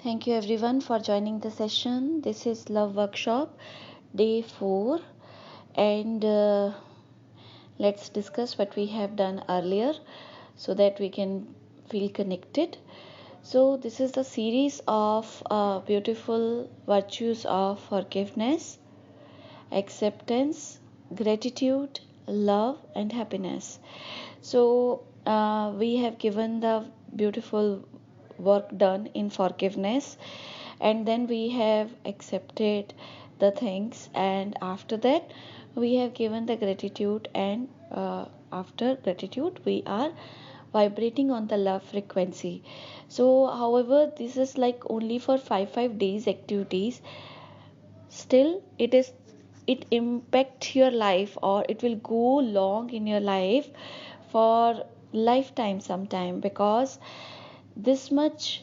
Thank you everyone for joining the session. This is Love Workshop day 4 and let's discuss what we have done earlier so that we can feel connected. So, this is the series of beautiful virtues of forgiveness, acceptance, gratitude, love, and happiness. So, we have given the beautiful work done in forgiveness, and then we have accepted the things, and after that, we have given the gratitude, and after gratitude, we are vibrating on the love frequency. So, however, this is like only for 5 days activities. Still, it impact your life, or it will go long in your life for lifetime sometime, because this much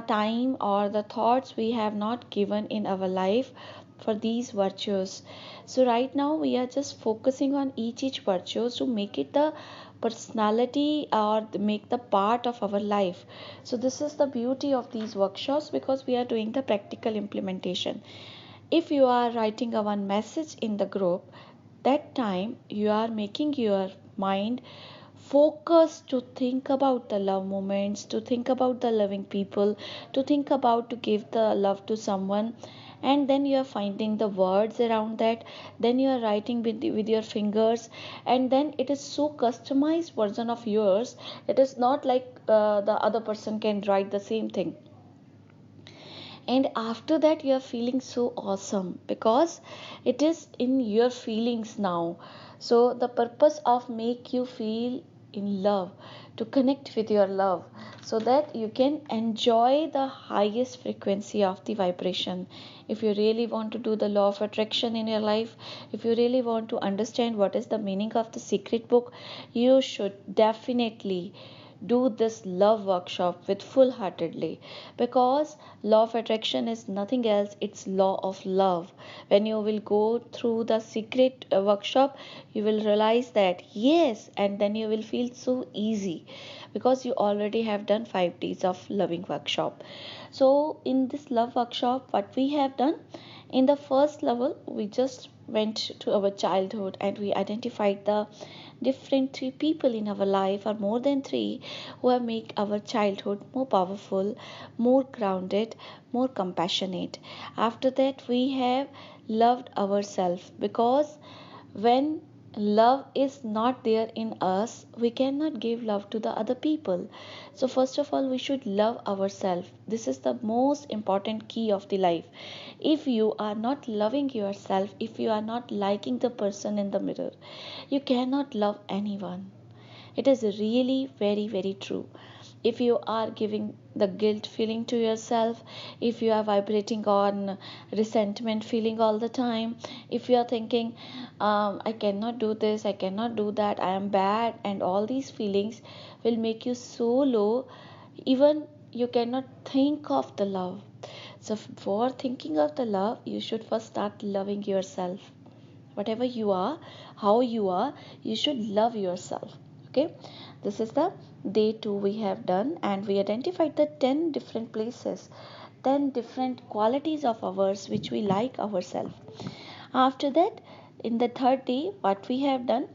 time or the thoughts we have not given in our life for these virtues. So right now we are just focusing on each virtue to make it the personality or make the part of our life. So this is the beauty of these workshops, because we are doing the practical implementation. If you are writing a one message in the group, that time you are making your mind focus to think about the love moments, to think about the loving people, to think about to give the love to someone, and then you are finding the words around that, then you are writing with your fingers, and then it is so customized version of yours. It is not like the other person can write the same thing, and after that you are feeling so awesome because it is in your feelings now. So the purpose of make you feel in love, to connect with your love, so that you can enjoy the highest frequency of the vibration. If you really want to do the law of attraction in your life, if you really want to understand what is the meaning of the secret book, you should definitely do this love workshop with full heartedly, because law of attraction is nothing else, it's law of love. When you will go through the secret workshop, you will realize that yes, and then you will feel so easy, because you already have done 5 days of loving workshop. So in this love workshop, what we have done, in the first level we just went to our childhood and we identified the different 3 people in our life, or more than 3, who have made our childhood more powerful, more grounded, more compassionate. After that we have loved ourselves, because when love is not there in us, we cannot give love to the other people. So first of all, we should love ourselves. This is the most important key of the life. If you are not loving yourself, if you are not liking the person in the mirror, you cannot love anyone. It is really very, very true. If you are giving the guilt feeling to yourself, if you are vibrating on resentment feeling all the time, if you are thinking, I cannot do this, I cannot do that, I am bad, and all these feelings will make you so low, even you cannot think of the love. So, for thinking of the love, you should first start loving yourself. Whatever you are, how you are, you should love yourself. Okay, this is the day 2 we have done, and we identified the 10 different places, 10 different qualities of ours which we like ourselves. After that, in the third day, what we have done,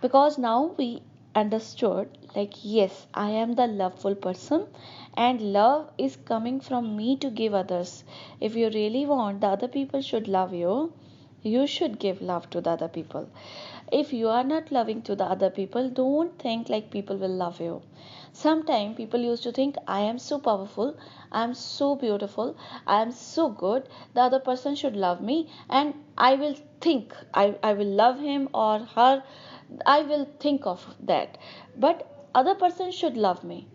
because now we understood, like, yes, I am the loveful person, and love is coming from me to give others. If you really want the other people should love you, you should give love to the other people. If you are not loving to the other people, don't think like people will love you. Sometimes people used to think, I am so powerful, I am so beautiful, I am so good, the other person should love me, and I will think I will love him or her, I will think of that. But other person should love me.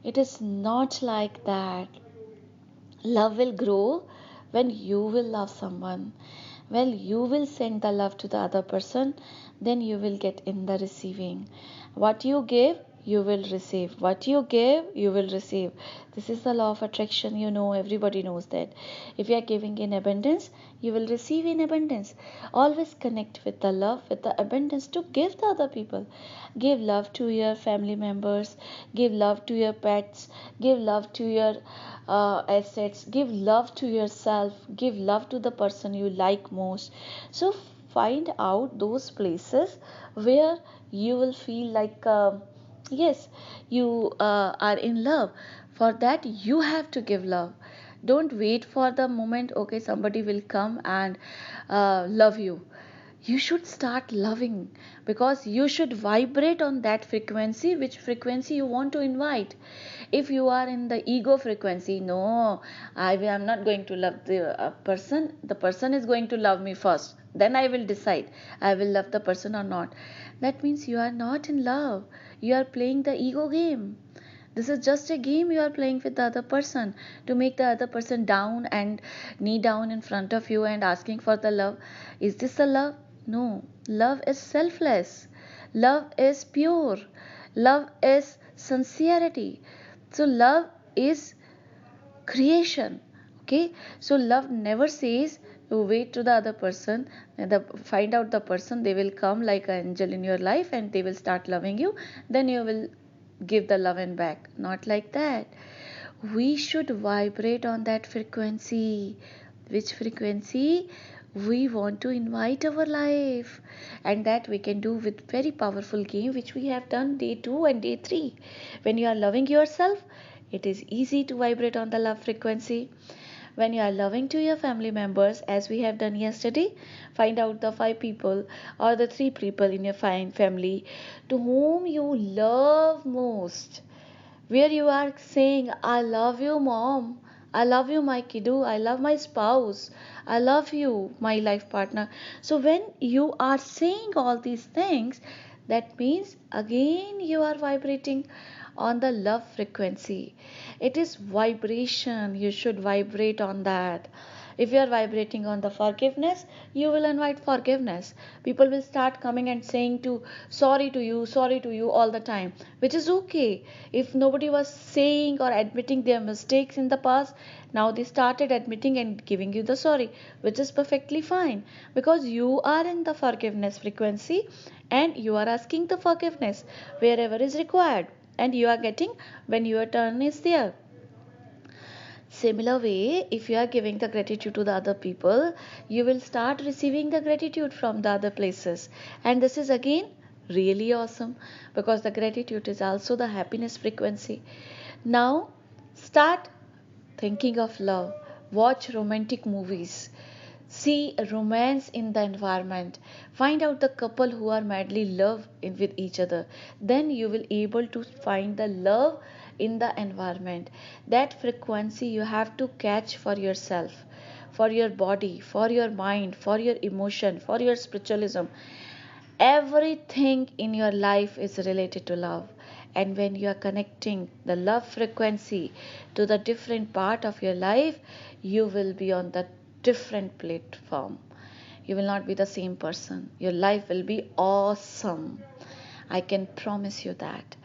It is not like that. Love will grow when you will love someone. When you will send the love to the other person, then you will get in the receiving. What you give, you will receive. What you give, you will receive. This is the law of attraction. Everybody knows that. If you are giving in abundance, you will receive in abundance. Always connect with the love, with the abundance to give the other people. Give love to your family members, give love to your pets, give love to your assets, give love to yourself, give love to the person you like most. So find out those places where you will feel like yes, you are in love. For that you have to give love. Don't wait for the moment, okay, somebody will come and love you. You should start loving, because you should vibrate on that frequency, which frequency you want to invite. If you are in the ego frequency, no, I am not going to love the person. The person is going to love me first, then I will decide I will love the person or not. That means you are not in love. You are playing the ego game. This is just a game you are playing with the other person to make the other person down and knee down in front of you and asking for the love. Is this a love? No. Love is selfless. Love is pure. Love is sincerity. So love is creation. Okay, so love never says you wait to the other person and find out the person, they will come like an angel in your life and they will start loving you, then you will give the love and back. Not like that. We should vibrate on that frequency. Which frequency we want to invite our life, and that we can do with very powerful game which we have done day 2 and day 3. When you are loving yourself, it is easy to vibrate on the love frequency. When you are loving to your family members, as we have done yesterday, find out the 5 people or the 3 people in your family to whom you love most, where you are saying, I love you, mom, I love you, my kiddo, I love my spouse, I love you, my life partner. So when you are saying all these things, that means again you are vibrating on the love frequency. It is vibration, you should vibrate on that. If you are vibrating on the forgiveness, you will invite forgiveness. People will start coming and saying to sorry to you all the time, which is okay. If nobody was saying or admitting their mistakes in the past, now they started admitting and giving you the sorry, which is perfectly fine, because you are in the forgiveness frequency and you are asking the forgiveness wherever is required, and you are getting when your turn is there. Similar way, if you are giving the gratitude to the other people, you will start receiving the gratitude from the other places. And this is again really awesome, because the gratitude is also the happiness frequency. Now start thinking of love. Watch romantic movies. See romance in the environment. Find out the couple who are madly love with each other. Then you will able to find the love in the environment. That frequency you have to catch for yourself, for your body, for your mind, for your emotion, for your spiritualism. Everything in your life is related to love. And when you are connecting the love frequency to the different part of your life, you will be on the different platform. You will not be the same person. Your life will be awesome. I can promise you that.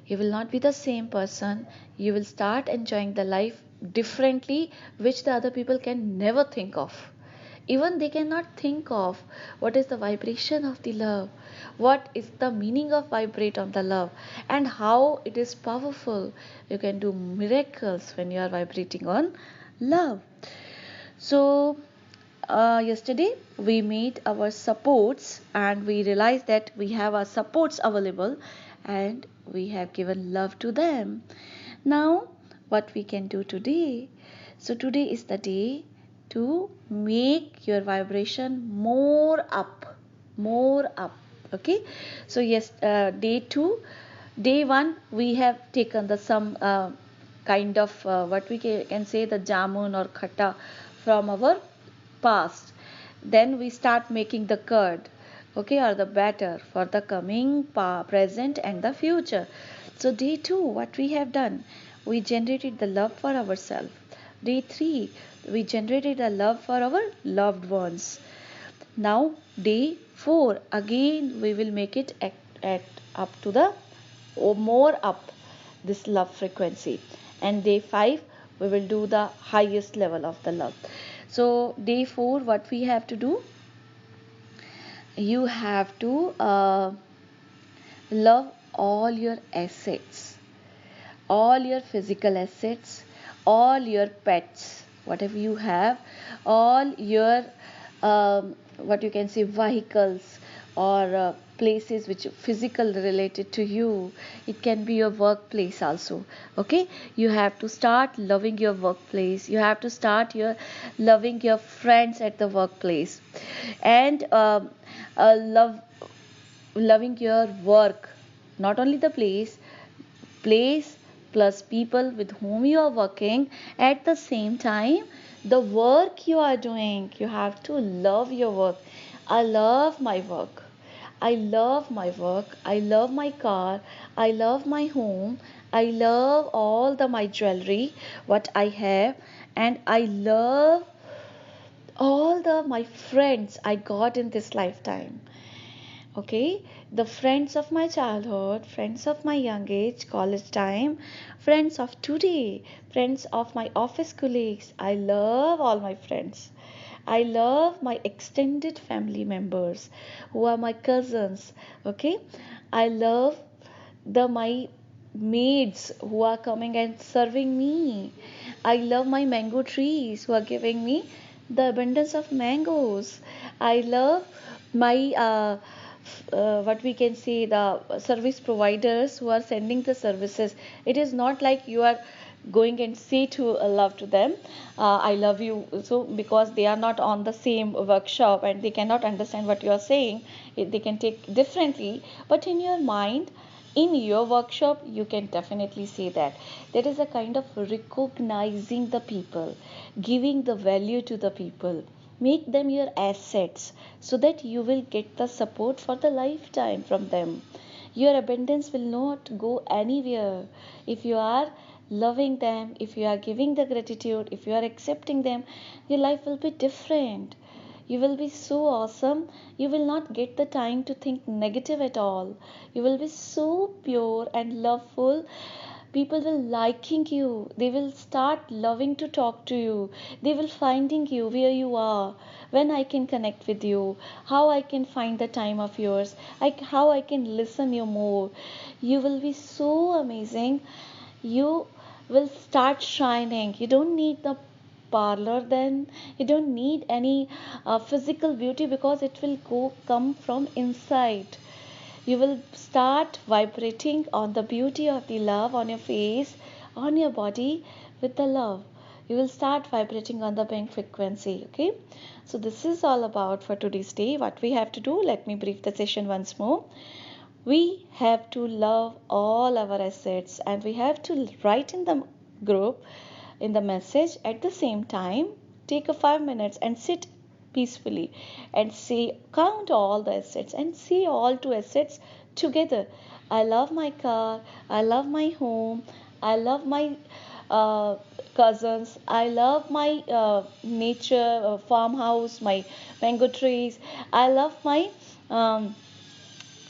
You will not be the same person. You will start enjoying the life differently, which the other people can never think of. Even they cannot think of what is the vibration of the love, what is the meaning of vibrate on the love, and how it is powerful. You can do miracles when you are vibrating on love. So yesterday we made our supports and we realized that we have our supports available and we have given love to them. Now what we can do today? So today is the day to make your vibration more up. Okay, so yes, day 2, day 1 we have taken the some kind of what we can say the jamun or khatta from our past. Then we start making the curd, okay, or the batter for the coming present and the future. So day 2 what we have done, we generated the love for ourselves. Day 3 we generated a love for our loved ones. Now day 4 again we will make it at up to the or more up this love frequency. And day 5, we will do the highest level of the love. So day 4, what we have to do, you have to love all your assets, all your physical assets, all your pets, whatever you have, all your what you can say vehicles or places which physical related to you. It can be your workplace also. Okay, you have to start loving your workplace. You have to start your loving your friends at the workplace, and loving your work, not only the place plus people with whom you are working. At the same time, the work you are doing, you have to love your work. I love my work. I love my work. I love my car. I love my home. I love all the my jewelry what I have, and I love all the my friends I got in this lifetime. Okay, the friends of my childhood, friends of my young age, college time, friends of today, friends of my office colleagues. I love all my friends. I love my extended family members who are my cousins. Okay, I love the my maids who are coming and serving me. I love my mango trees who are giving me the abundance of mangoes. I love my what we can say the service providers who are sending the services. It is not like you are going and say to love to them, I love you, so because they are not on the same workshop and they cannot understand what you are saying, they can take differently. But in your mind, in your workshop, you can definitely say that there is a kind of recognizing the people, giving the value to the people, make them your assets so that you will get the support for the lifetime from them. Your abundance will not go anywhere if you are loving them, if you are giving the gratitude, if you are accepting them. Your life will be different. You will be so awesome. You will not get the time to think negative at all. You will be so pure and loveful. People will liking you. They will start loving to talk to you. They will finding you where you are, when I can connect with you, how I can find the time of yours, how I can listen you more. You will be so amazing. You will start shining. You don't need the parlor then. You don't need any physical beauty because it will go come from inside. You will start vibrating on the beauty of the love on your face, on your body with the love. You will start vibrating on the pink frequency. Okay, so this is all about for today's day. What we have to do, let me brief the session once more. We have to love all our assets and we have to write in the group in the message. At the same time, take a 5 minutes and sit peacefully and say, count all the assets and see all two assets together. I love my car, I love my home, I love my uh, cousins, I love my nature farmhouse, my mango trees, I love my um,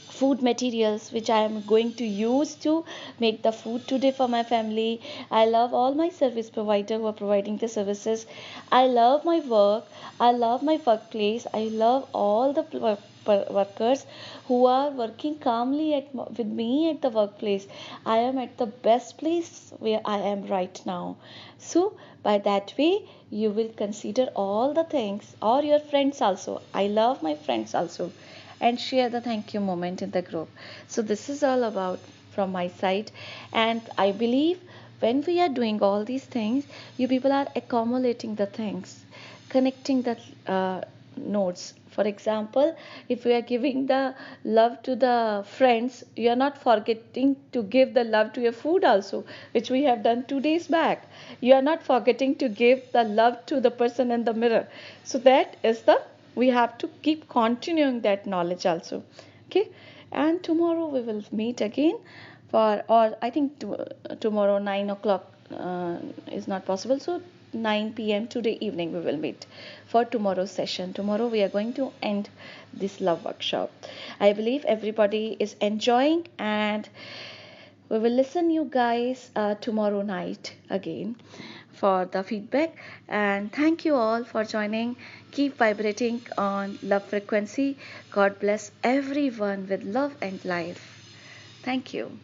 food materials which I am going to use to make the food today for my family. I love all my service provider who are providing the services. I love my work. I love my workplace. I love all the workers who are working calmly with me at the workplace. I am at the best place where I am right now. So by that way you will consider all the things, or your friends also. I love my friends also, and share the thank you moment in the group. So this is all about from my side, and I believe when we are doing all these things, you people are accumulating the things, connecting the notes. For example, if we are giving the love to the friends, you are not forgetting to give the love to your food also, which we have done 2 days back. You are not forgetting to give the love to the person in the mirror. So that is the, we have to keep continuing that knowledge also. Okay, and tomorrow we will meet again for, or I think tomorrow 9 o'clock is not possible, so 9 p.m. today evening we will meet for tomorrow's session. Tomorrow we are going to end this love workshop. I believe everybody is enjoying, and We will listen you guys tomorrow night again for the feedback. And thank you all for joining. Keep vibrating on love frequency. God bless everyone with love and life. Thank you.